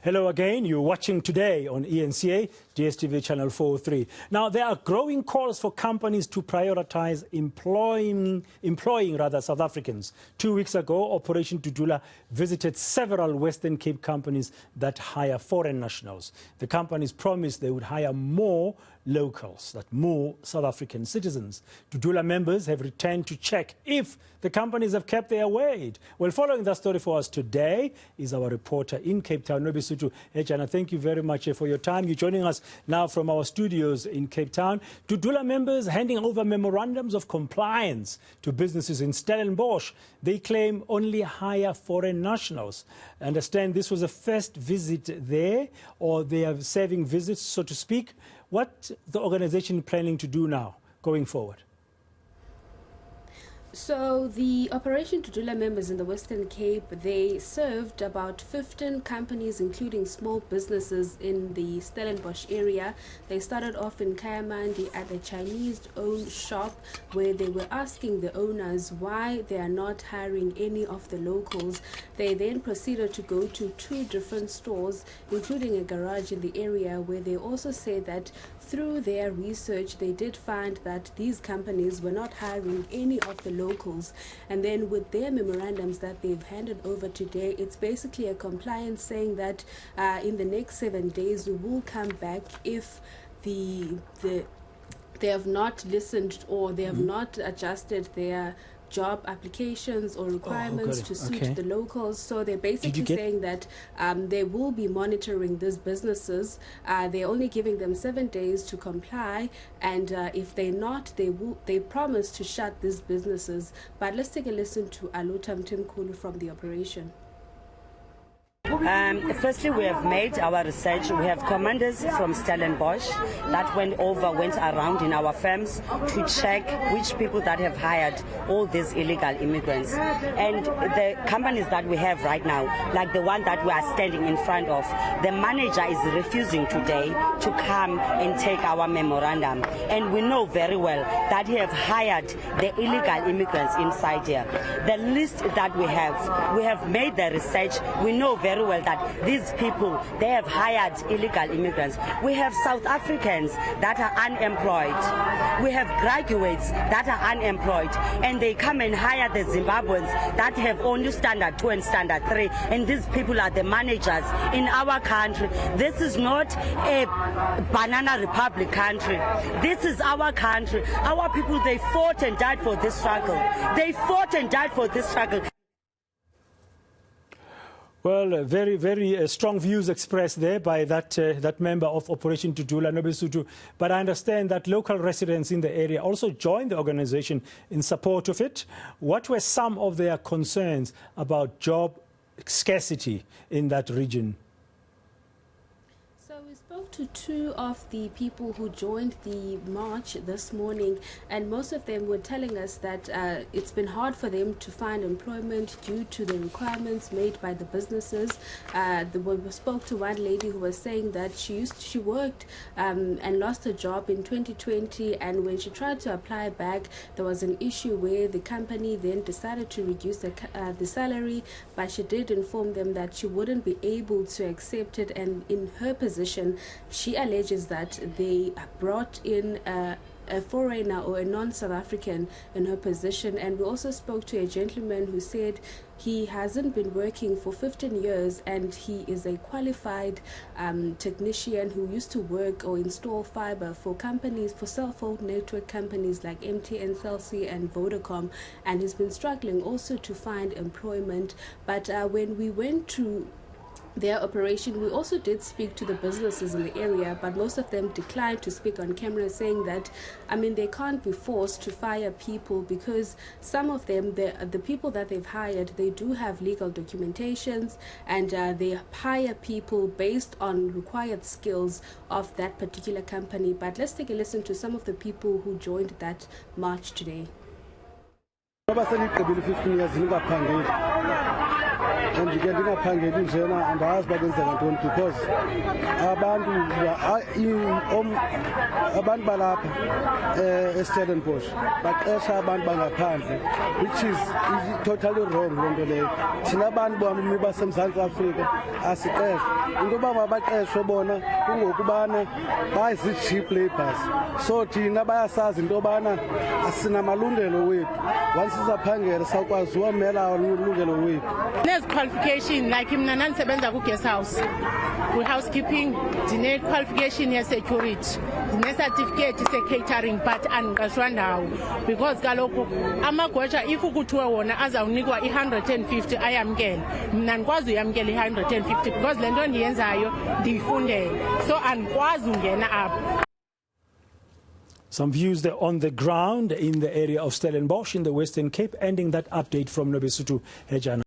Hello again, you're watching today on eNCA, DSTV channel 403. Now, there are growing calls for companies to prioritize employing South Africans. 2 weeks ago, Operation Dudula visited several Western Cape companies that hire foreign nationals. The companies promised they would hire more locals, more South African citizens. Dudula members have returned to check if the companies have kept their word. Well, following that story for us today is our reporter in Cape Town, Nobesuthu Hejana. Thank you very much for your time. You're joining us now from our studios in Cape Town. Dudula members handing over memorandums of compliance to businesses in Stellenbosch. They claim only hire foreign nationals. I understand this was a first visit there, or they are serving visits, so to speak. What the organization planning to do now, going forward? So the Operation Dudula members in the Western Cape, they served about 15 companies, including small businesses in the Stellenbosch area. They started off in Kayamandi at a Chinese-owned shop where they were asking the owners why they are not hiring any of the locals. They then proceeded to go to 2 different stores, including a garage in the area, where they also say that through their research, they did find that these companies were not hiring any of the locals. And then with their memorandums that they've handed over today, it's basically a compliance saying that in the next 7 days we will come back if they have not listened or they have not adjusted their job applications or requirements to suit the locals. So they're basically saying that they will be monitoring these businesses. They're only giving them 7 days to comply, and if they're not, they promise to shut these businesses. But let's take a listen to Alutam Timkulu from the operation. Firstly, we have made our research. We have commanders from Stellenbosch that went around in our firms to check which people that have hired all these illegal immigrants. And the companies that we have right now, like the one that we are standing in front of, the manager is refusing today to come and take our memorandum. And we know very well that he have hired the illegal immigrants inside here. The list that we have made the research. We know very well that these people, they have hired illegal immigrants. We have South Africans that are unemployed. We have graduates that are unemployed, and they come and hire the Zimbabweans that have only standard 2 and standard 3, and these people are the managers in our country. This is not a banana republic country. This is our country. Our people, they fought and died for this struggle. They fought and died for this struggle. Well, very, very strong views expressed there by that member of Operation Dudula, Nobesuthu. But I understand that local residents in the area also joined the organization in support of it. What were some of their concerns about job scarcity in that region? We spoke to 2 of the people who joined the march this morning, and most of them were telling us that it's been hard for them to find employment due to the requirements made by the businesses. We spoke to one lady who was saying that she worked and lost her job in 2020, and when she tried to apply back, there was an issue where the company then decided to reduce the salary, but she did inform them that she wouldn't be able to accept it, and in her position, she alleges that they brought in a foreigner or a non-South African in her position. And we also spoke to a gentleman who said he hasn't been working for 15 years and he is a qualified technician who used to work or install fiber for companies, for cell phone network companies like MTN, Cell C and Vodacom, and he's been struggling also to find employment. But when we went to their operation, we also did speak to the businesses in the area, but most of them declined to speak on camera, saying that, they can't be forced to fire people because some of them, the people that they've hired, they do have legal documentations, and they hire people based on required skills of that particular company. But let's take a listen to some of the people who joined that march today. and ke ndingaphangeli njena andazi uba kwenzeka ntoni because abantu balapha eStellenbosch baqesha abantu bangaphandle, which is totally wrong loo nto leyo. Thina abantu bami baseMzantsi Afrika asiqeshwa, into yoba mabaqeshwe bona kungokubana bazi-cheap labours. So thina bayasazi into yobana asinamalungelo wethu, once sizaphangela sawukwazi uwamela amalungelo wethu. Qualification like mna nandisebenza ku-guest house kwi-housekeeping, ndine-qualification ye-security, ndine-certificate se-catering, but andiqeshwa ndawo because kaloku amagwesha if kuthiwe wona azawunikwa i-150 ayamkele, mna ndikwazi uyamkela i-150 because le nto ndiyenzayo ndiyifundele, so andikwazi ungena apho. Some views there on the ground in the area of Stellenbosch in the Western Cape, ending that update from Nobesuthu Hejana.